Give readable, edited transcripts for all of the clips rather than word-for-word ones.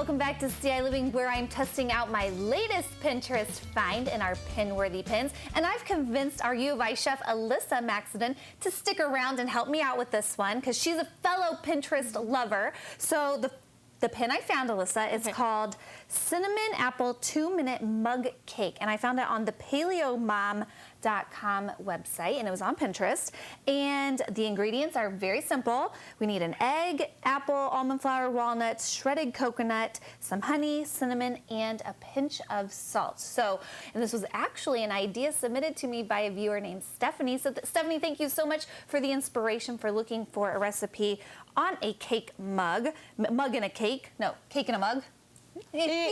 welcome back to ciLiving, where I'm testing out my latest Pinterest find in our Pinworthy pins. And I've convinced our U of I chef, Alyssa Maxiden, to stick around and help me out with this one, because she's a fellow Pinterest lover. So the pin I found, Alyssa, is called Cinnamon Apple 2-Minute Mug Cake. And I found it on the PaleoMom.com website, and it was on Pinterest. And the ingredients are very simple. We need an egg, apple, almond flour, walnuts, shredded coconut, some honey, cinnamon, and a pinch of salt. So, and this was actually an idea submitted to me by a viewer named Stephanie. So Stephanie, thank you so much for the inspiration for looking for a recipe on a cake mug. Mug in a cake. No, cake in a mug. You know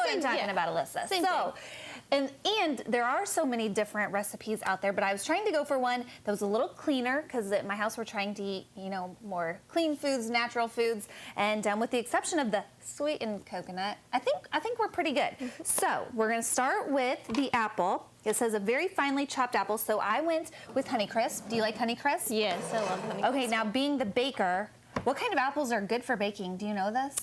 what I'm talking about, Alyssa. Same thing. And there are so many different recipes out there, but I was trying to go for one that was a little cleaner, because at my house we're trying to eat, more clean foods, natural foods, and with the exception of the sweetened coconut, I think we're pretty good. So we're going to start with the apple. It says a very finely chopped apple, so I went with Honeycrisp. Do you like Honeycrisp? Yes, I love Honeycrisp. Okay, now being the baker, what kind of apples are good for baking? Do you know this?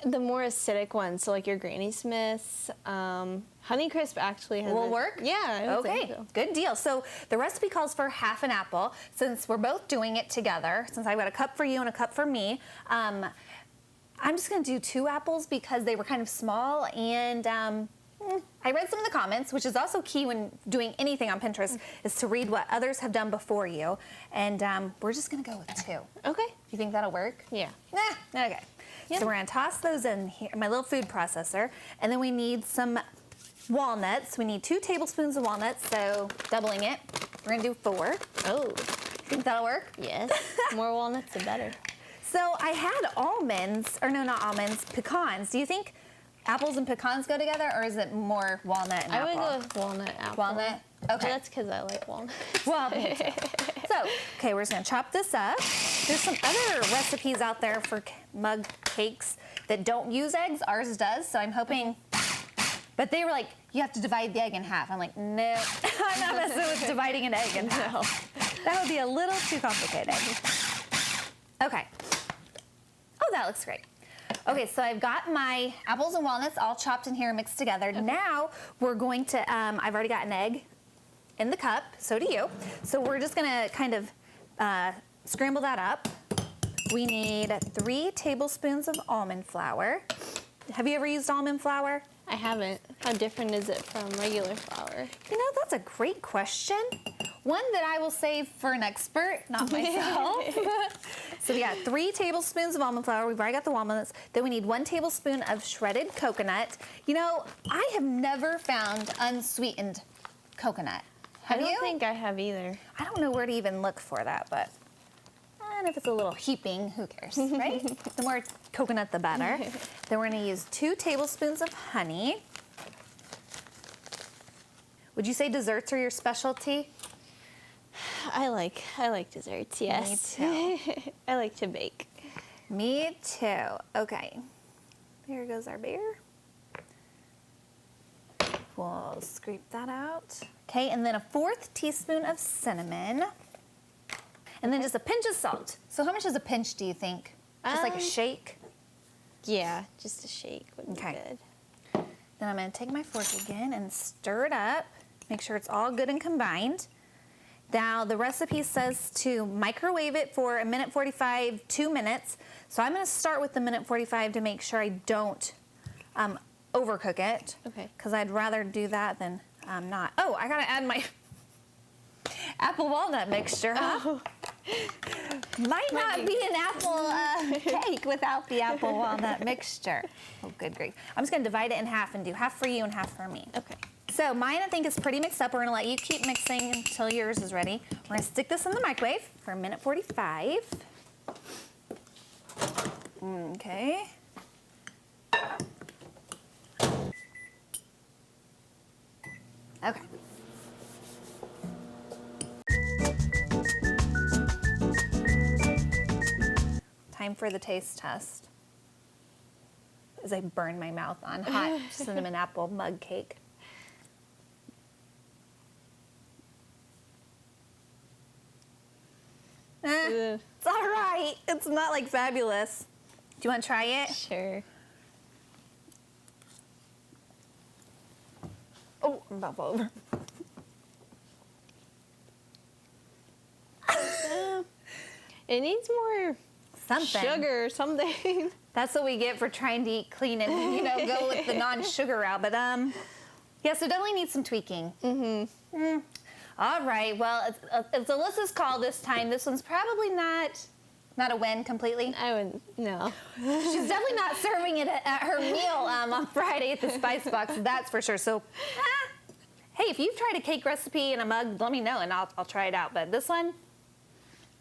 The more acidic ones, so like your Granny Smiths. Honeycrisp actually has will work? Yeah, I would okay, think so. Good deal. So the recipe calls for half an apple. Since we're both doing it together, since I've got a cup for you and a cup for me, I'm just going to do 2 apples because they were kind of small, and I read some of the comments, which is also key when doing anything on Pinterest, is to read what others have done before you, and we're just going to go with 2. Okay. You think that'll work? Yeah. Okay. Yep. So we're going to toss those in here, my little food processor, and then we need some walnuts. We need 2 tablespoons of walnuts, so doubling it. We're going to do 4. Oh. Think that'll work? Yes. More walnuts, the better. So I had almonds, or no, not almonds, pecans. Do you think apples and pecans go together, or is it more walnut and apple? I would go with walnut apple. Walnut? Okay. That's because I like walnuts. Well, me too. So, okay, we're just going to chop this up. There's some other recipes out there for mug cakes that don't use eggs. Ours does, so I'm hoping. But they were like, you have to divide the egg in half. I'm like, no, I'm not messing with dividing an egg in half. No. That would be a little too complicated. Okay. Oh, that looks great. Okay, so I've got my apples and walnuts all chopped in here, mixed together. Okay. Now we're going to, I've already got an egg in the cup, so do you. So we're just gonna kind of scramble that up. We need 3 tablespoons of almond flour. Have you ever used almond flour? I haven't. How different is it from regular flour? That's a great question. One that I will save for an expert, not myself. So we got 3 tablespoons of almond flour. We've already got the walnuts. Then we need 1 tablespoon of shredded coconut. I have never found unsweetened coconut. Have you? I don't think I have either. I don't know where to even look for that, but and if it's a little heaping, who cares, right? The more coconut, the better. Then we're going to use 2 tablespoons of honey. Would you say desserts are your specialty? I like desserts, yes. Me too. I like to bake. Me too. Okay. There goes our bear. We'll scrape that out. Okay, and then a 4th teaspoon of cinnamon. And then just a pinch of salt. So how much is a pinch, do you think? Just like a shake? Yeah, just a shake would be good. Then I'm going to take my fork again and stir it up. Make sure it's all good and combined. Now, the recipe says to microwave it for 1:45, 2 minutes. So I'm going to start with the 1:45 to make sure I don't overcook it. Okay. Because I'd rather do that than not. Oh, I got to add my apple walnut mixture, huh? Oh. Might not be an apple cake without the apple walnut mixture. Oh, good grief. I'm just going to divide it in half and do half for you and half for me. Okay. So mine, I think, is pretty mixed up. We're going to let you keep mixing until yours is ready. We're going to stick this in the microwave for 1:45. Okay. Okay. Time for the taste test. As I burn my mouth on hot cinnamon apple mug cake. It's all right. It's not like fabulous. Do you want to try it? Sure. Oh, I'm about to fall over. It needs more Something. sugar or something. That's what we get for trying to eat clean and, you know, go with the non-sugar route. But, yeah, so definitely needs some tweaking. Mm-hmm. All right. Well, it's Alyssa's call this time. This one's probably not a win completely. I wouldn't, no. She's definitely not serving it at her meal on Friday at the Spice Box. That's for sure. So, hey, if you've tried a cake recipe in a mug, let me know and I'll try it out. But this one,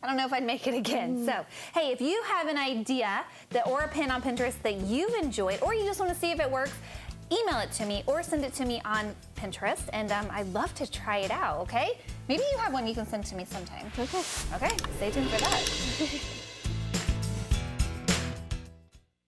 I don't know if I'd make it again. So, hey, if you have an idea or a pin on Pinterest that you've enjoyed, or you just want to see if it works, email it to me or send it to me on Pinterest, and I'd love to try it out, okay? Maybe you have one you can send to me sometime. Okay. Okay, stay tuned for that.